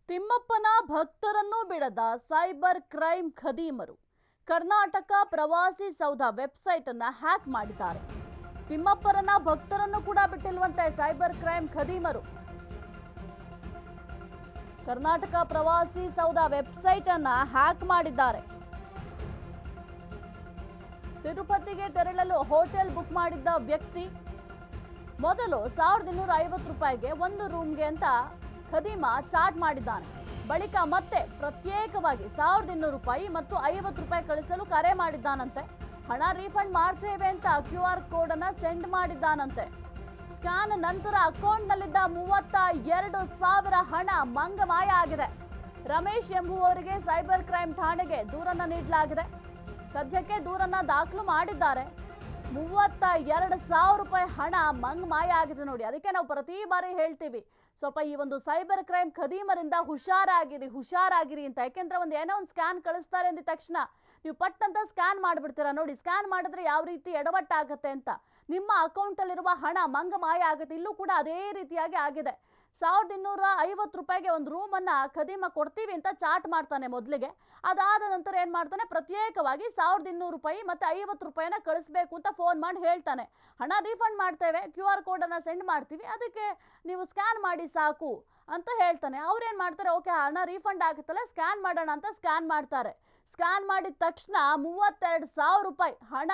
ತಿಮ್ಮಪ್ಪನ ಭಕ್ತರನ್ನು ಬಿಡದ cyber crime ಖದೀಮರು Karnataka ಪ್ರವಾಸಿ ಸೌಧ ವೆಬ್ಸೈಟ್ ಅನ್ನು ಹ್ಯಾಕ್ ಮಾಡಿದ್ದಾರೆ. ತಿಮ್ಮಪ್ಪರನ್ನ ಭಕ್ತರನ್ನು ಕೂಡ ಬಿಟ್ಟಿಲ್ವಂತೆ ಸೈಬರ್ ಕ್ರೈಮ್ ಖದೀಮರು. ಕರ್ನಾಟಕ ಪ್ರವಾಸಿ ಸೌಧ ವೆಬ್ಸೈಟ್ ಅನ್ನು ಹ್ಯಾಕ್ ಮಾಡಿದ್ದಾರೆ. ತಿರುಪತಿಗೆ ತೆರಳಲು ಹೋಟೆಲ್ ಬುಕ್ ಮಾಡಿದ್ದ ವ್ಯಕ್ತಿ ಮೊದಲು 1250 ರೂಪಾಯಿಗೆ ಒಂದು ರೂಮ್ಗೆ ಅಂತ ಖದೀಮ ಚಾಟ್ ಮಾಡಿದ್ದಾನೆ. ಬಳಿಕ ಮತ್ತೆ ಪ್ರತ್ಯೇಕವಾಗಿ 1200 ರೂಪಾಯಿ ಮತ್ತು 50 ರೂಪಾಯಿ ಕಳಿಸಲು ಕರೆ ಮಾಡಿದ್ದಾನಂತೆ. ಹಣ ರೀಫಂಡ್ ಮಾಡ್ತೇವೆ ಅಂತ QR ಕೋಡ್ ಅನ್ನ ಸೆಂಡ್ ಮಾಡಿದ್ದಾನಂತೆ. ಸ್ಕ್ಯಾನ್ ನಂತರ ಅಕೌಂಟ್ನಲ್ಲಿದ್ದ 32,000 ಹಣ ಮಂಗಮಾಯ ಆಗಿದೆ. ರಮೇಶ್ ಎಂಬುವವರಿಗೆ ಸೈಬರ್ ಕ್ರೈಮ್ ಠಾಣೆಗೆ ದೂರನ್ನ ನೀಡಲಾಗಿದೆ. ಸದ್ಯಕ್ಕೆ ದೂರನ್ನ ದಾಖಲು ಮಾಡಿದ್ದಾರೆ. 32,000 ರೂಪಾಯಿ ಹಣ ಮಂಗಮಾಯ ಆಗಿದೆ ನೋಡಿ. ಅದಕ್ಕೆ ನಾವು ಪ್ರತಿ ಬಾರಿ ಹೇಳ್ತೀವಿ, ಸ್ವಲ್ಪ ಈ ಒಂದು ಸೈಬರ್ ಕ್ರೈಮ್ ಖದೀಮರಿಂದ ಹುಷಾರಾಗಿರಿ ಅಂತ. ಯಾಕೆಂದ್ರೆ ಏನೋ ಒಂದು ಸ್ಕ್ಯಾನ್ ಕಳಿಸ್ತಾರೆ ಅಂದ ತಕ್ಷಣ ನೀವು ಪಟ್ ಅಂತ ಸ್ಕ್ಯಾನ್ ಮಾಡಿಬಿಡ್ತೀರಾ ನೋಡಿ. ಸ್ಕ್ಯಾನ್ ಮಾಡಿದ್ರೆ ಯಾವ ರೀತಿ ಎಡವಟ್ಟಾಗತ್ತೆ ಅಂತ, ನಿಮ್ಮ ಅಕೌಂಟಲ್ಲಿರುವ ಹಣ ಮಂಗಮಾಯ ಆಗುತ್ತೆ. ಇಲ್ಲೂ ಕೂಡ ಅದೇ ರೀತಿಯಾಗಿ ಆಗಿದೆ. 1250 ರೂಪಾಯಿಗೆ ಒಂದು ರೂಮನ್ನು ಖದೀಮ ಕೊಡ್ತೀವಿ ಅಂತ ಚಾಟ್ ಮಾಡ್ತಾನೆ ಮೊದಲಿಗೆ. ಅದಾದ ನಂತರ ಏನು ಮಾಡ್ತಾನೆ, ಪ್ರತ್ಯೇಕವಾಗಿ 1200 ರೂಪಾಯಿ ಮತ್ತು 50 ರೂಪಾಯಿನ ಕಳಿಸ್ಬೇಕು ಅಂತ ಫೋನ್ ಮಾಡಿ ಹೇಳ್ತಾನೆ. ಹಣ ರೀಫಂಡ್ ಮಾಡ್ತೇವೆ, QR ಕೋಡನ್ನು ಸೆಂಡ್ ಮಾಡ್ತೀವಿ, ಅದಕ್ಕೆ ನೀವು ಸ್ಕ್ಯಾನ್ ಮಾಡಿ ಸಾಕು ಅಂತ ಹೇಳ್ತಾನೆ. ಅವ್ರೇನು ಮಾಡ್ತಾರೆ, ಓಕೆ ಹಣ ರೀಫಂಡ್ ಆಗುತ್ತಲ್ಲ ಸ್ಕ್ಯಾನ್ ಮಾಡೋಣ ಅಂತ ಸ್ಕ್ಯಾನ್ ಮಾಡ್ತಾರೆ. ಸ್ಕ್ಯಾನ್ ಮಾಡಿದ ತಕ್ಷಣ 32,000 ರೂಪಾಯಿ ಹಣ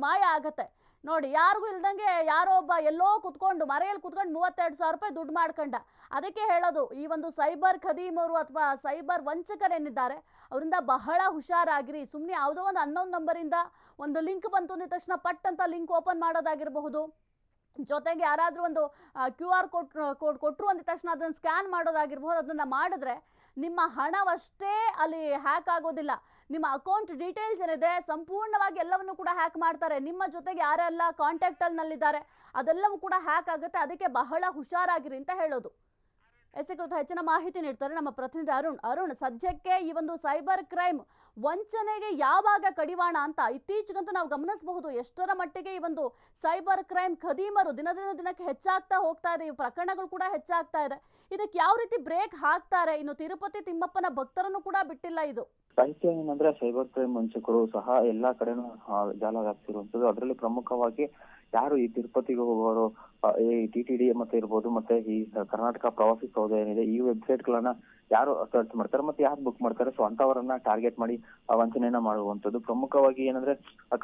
ಮಾಯ ಆಗತ್ತೆ ನೋಡಿ. ಯಾರಿಗೂ ಇಲ್ದಂಗೆ ಯಾರೋ ಒಬ್ಬ ಎಲ್ಲೋ ಕುತ್ಕೊಂಡು ಮರೆಯಲ್ಲಿ ಕುತ್ಕೊಂಡು 32,000 ರೂಪಾಯಿ ದುಡ್ಡು ಮಾಡ್ಕೊಂಡ. ಅದಕ್ಕೆ ಹೇಳೋದು, ಈ ಒಂದು ಸೈಬರ್ ಖದೀಮರು ಅಥವಾ ಸೈಬರ್ ವಂಚಕರೇನಿದ್ದಾರೆ ಅವರಿಂದ ಬಹಳ ಹುಷಾರಾಗಿರಿ. ಸುಮ್ಮನೆ ಯಾವುದೋ ಒಂದು ಅನ್ನೋನ್ ನಂಬರಿಂದ ಒಂದು ಲಿಂಕ್ ಬಂತು ಅಂದ ತಕ್ಷಣ ಪಟ್ ಅಂತ ಲಿಂಕ್ ಓಪನ್ ಮಾಡೋದಾಗಿರಬಹುದು, ಜೊತೆಗೆ ಯಾರಾದರೂ ಒಂದು QR ಕೋಡ್ ಕೊಟ್ಟರು ಅಂದ ತಕ್ಷಣ ಅದನ್ನು ಸ್ಕ್ಯಾನ್ ಮಾಡೋದಾಗಿರ್ಬೋದು. ಅದನ್ನು ಮಾಡಿದ್ರೆ ನಿಮ್ಮ ಹಣವಷ್ಟೇ ಅಲ್ಲಿ ಹ್ಯಾಕ್ ಆಗೋದಿಲ್ಲ, ನಿಮ್ಮ ಅಕೌಂಟ್ ಡೀಟೇಲ್ಸ್ ಏನಿದೆ ಸಂಪೂರ್ಣವಾಗಿ ಎಲ್ಲವನ್ನು ಕೂಡ ಹ್ಯಾಕ್ ಮಾಡ್ತಾರೆ. ನಿಮ್ಮ ಜೊತೆಗೆ ಯಾರೆಲ್ಲ ಕಾಂಟ್ಯಾಕ್ಟಲ್ಲಿದ್ದಾರೆ ಅದೆಲ್ಲವೂ ಕೂಡ ಹ್ಯಾಕ್ ಆಗುತ್ತೆ. ಅದಕ್ಕೆ ಬಹಳ ಹುಷಾರಾಗಿರಿ ಅಂತ ಹೇಳೋದು. ಕುರಿತು ಹೆಚ್ಚಿನ ಮಾಹಿತಿ ನೀಡ್ತಾರೆ ನಮ್ಮ ಪ್ರತಿನಿಧಿ ಅರುಣ್. ಸದ್ಯಕ್ಕೆ ಈ ಒಂದು ಸೈಬರ್ ಕ್ರೈಮ್ ವಂಚನೆಗೆ ಯಾವಾಗ ಕಡಿವಾಣ ಅಂತ ಇತ್ತೀಚೆಗಂತೂ ನಾವು ಗಮನಿಸಬಹುದು. ಎಷ್ಟರ ಮಟ್ಟಿಗೆ ಈ ಒಂದು ಸೈಬರ್ ಕ್ರೈಮ್ ಖದೀಮರು ದಿನಕ್ಕೆ ಹೆಚ್ಚಾಗ್ತಾ ಹೋಗ್ತಾ ಇದೆ. ಈ ಪ್ರಕರಣಗಳು ಕೂಡ ಹೆಚ್ಚಾಗ್ತಾ ಇದೆ. ಇದಕ್ಕೆ ಯಾವ ರೀತಿ ಬ್ರೇಕ್ ಹಾಕ್ತಾರೆ? ಇನ್ನು ತಿರುಪತಿ ತಿಮ್ಮಪ್ಪನ ಭಕ್ತರನ್ನು ಕೂಡ ಬಿಟ್ಟಿಲ್ಲ ಇದು. ಸಾಹಿತ್ಯ ಏನಂದ್ರೆ ಸೈಬರ್ ಕ್ರೈಮ್ ವಂಚಕರು ಸಹ ಎಲ್ಲಾ ಕಡೆನೂ ಜಾಲ ವ್ಯಾಪ್ತಿರುವಂತದ್ದು. ಅದರಲ್ಲಿ ಪ್ರಮುಖವಾಗಿ ಯಾರು ಈ ತಿರುಪತಿಗೆ ಹೋಗೋರು, ಈ TTD ಮತ್ತೆ ಇರ್ಬೋದು, ಮತ್ತೆ ಈ ಕರ್ನಾಟಕ ಪ್ರವಾಸಿ ಸೌಧ ಏನಿದೆ, ಈ ವೆಬ್ಸೈಟ್ ಗಳನ್ನ ಯಾರು ಸರ್ಚ್ ಮಾಡ್ತಾರೆ ಮತ್ತೆ ಯಾರು ಬುಕ್ ಮಾಡ್ತಾರೆ, ಸೊ ಅಂತವರನ್ನ ಟಾರ್ಗೆಟ್ ಮಾಡಿ ವಂಚನೆಯನ್ನ ಮಾಡುವಂತದ್ದು. ಪ್ರಮುಖವಾಗಿ ಏನಂದ್ರೆ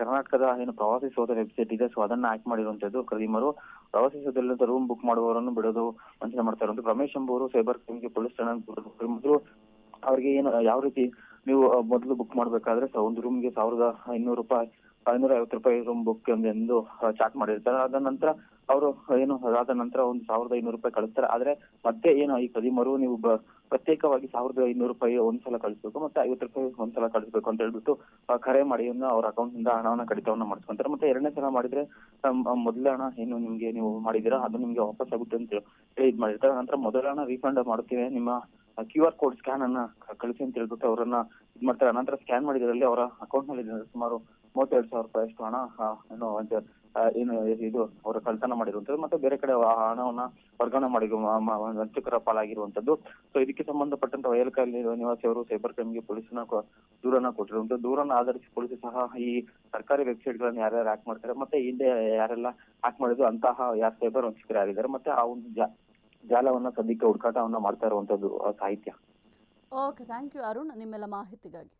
ಕರ್ನಾಟಕದ ಏನು ಪ್ರವಾಸಿ ಸೌಧ ವೆಬ್ಸೈಟ್ ಇದೆ, ಸೊ ಅದನ್ನ ಹ್ಯಾಕ್ ಮಾಡಿರುವಂತದ್ದು ಖದೀಮರು. ಪ್ರವಾಸಿ ಸೌಧದಲ್ಲಿ ರೂಮ್ ಬುಕ್ ಮಾಡುವವರನ್ನು ಬಿಡೋದು, ವಂಚನೆ ಮಾಡ್ತಾ ಇರುವಂತದ್ದು. ರಮೇಶ್ ಎಂಬುವರು ಸೈಬರ್ ಕ್ರೈಮ್ಗೆ ಪೊಲೀಸ್ ಠಾಣೆ ಮೊದಲು ಅವ್ರಿಗೆ ಏನು ಯಾವ ರೀತಿ ನೀವು ಮೊದಲು ಬುಕ್ ಮಾಡ್ಬೇಕಾದ್ರೆ ಒಂದು ರೂಮ್ಗೆ 1,200 ರೂಪಾಯಿ 550 ರೂಪಾಯಿ ರೂಮ್ ಬುಕ್ ಎಂದು ಚಾಟ್ ಮಾಡಿರ್ತಾರೆ. ಅದ ನಂತರ ಅವರು ಏನು ಅದಾದ ನಂತರ 1,500 ರೂಪಾಯಿ ಕಳಿಸ್ತಾರೆ. ಆದ್ರೆ ಮತ್ತೆ ಏನು ಈ ಖದೀಮರು ನೀವು ಪ್ರತ್ಯೇಕವಾಗಿ 1,500 ರೂಪಾಯಿ ಒಂದ್ಸಲ ಕಳಿಸ್ಬೇಕು ಮತ್ತೆ 50 ರೂಪಾಯಿ ಒಂದ್ಸಲ ಕಳಿಸ್ಬೇಕು ಅಂತ ಹೇಳ್ಬಿಟ್ಟು ಕರೆ ಮಾಡಿ ಅವ್ರ ಅಕೌಂಟ್ ನಿಂದ ಹಣವನ್ನ ಕಡಿತವನ್ನ ಮಾಡಿಸ್ಕೊಂತಾರೆ. ಮತ್ತೆ ಎರಡನೇ ಸಲ ಮಾಡಿದ್ರೆ ಮೊದಲೇ ಹಣ ಏನು ನಿಮ್ಗೆ ನೀವು ಮಾಡಿದೀರಾ ಅದು ನಿಮ್ಗೆ ವಾಪಸ್ ಆಗುತ್ತೆ ಅಂತ ಹೇಳಿ ಇದ್ ಮಾಡಿರ್ತಾರೆ. ನಂತರ ಮೊದಲ ಹಣ ರೀಫಂಡ್ ಮಾಡ್ತೀವಿ, ನಿಮ್ಮ QR ಕೋಡ್ ಸ್ಕ್ಯಾನ್ ಅನ್ನ ಕಳಿಸಿ ಅಂತ ಹೇಳ್ಬಿಟ್ಟು ಅವರನ್ನ ಇದ್ ಮಾಡ್ತಾರೆ. ನಂತರ ಸ್ಕ್ಯಾನ್ ಮಾಡಿದ್ರಲ್ಲಿ ಅವರ ಅಕೌಂಟ್ ನಲ್ಲಿ ಸುಮಾರು 32,000 ರೂಪಾಯಿ ಅಷ್ಟು ಹಣ ಏನು ಇದು ಅವರ ಕಳ್ತನ ಮಾಡಿರುವಂತದ್ದು. ಮತ್ತೆ ಬೇರೆ ಕಡೆ ಹಣವನ್ನ ವರ್ಗಾವಣೆ ಮಾಡಿ ವಂಚಕರ ಪಾಲಾಗಿರುವಂತದ್ದು. ಸೊ ಇದಕ್ಕೆ ಸಂಬಂಧಪಟ್ಟಂತ ವಯಲ್ಕಲ್ಲಿ ನಿವಾಸಿಯವರು ಸೈಬರ್ ಕ್ರೈಮ್ಗೆ ಪೊಲೀಸನ ದೂರನ್ನ ಕೊಟ್ಟಿರುವಂತದ್ದು. ದೂರನ್ನ ಆಧರಿಸಿ ಪೊಲೀಸ್ ಸಹ ಈ ಸರ್ಕಾರಿ ವೆಬ್ಸೈಟ್ ಗಳನ್ನ ಯಾರ್ಯಾರು ಹ್ಯಾಕ್ ಮಾಡ್ತಾರೆ ಮತ್ತೆ ಹಿಂದೆ ಯಾರೆಲ್ಲ ಹ್ಯಾಕ್ ಮಾಡಿದ್ರು ಅಂತಹ ಯಾರು ಸೈಬರ್ ವಂಚಕರಾಗಿದ್ದಾರೆ ಮತ್ತೆ ಆ ಒಂದು ಜಾಲವನ್ನ ಸದ್ಯಕ್ಕೆ ಹುಡುಕಾಟವನ್ನ ಮಾಡ್ತಾ ಇರುವಂತದ್ದು ಸಾಹಿತ್ಯ. ಓಕೆ, ಥ್ಯಾಂಕ್ ಯು ಅರುಣ್ ನಿಮ್ಮೆಲ್ಲ ಮಾಹಿತಿಗಾಗಿ.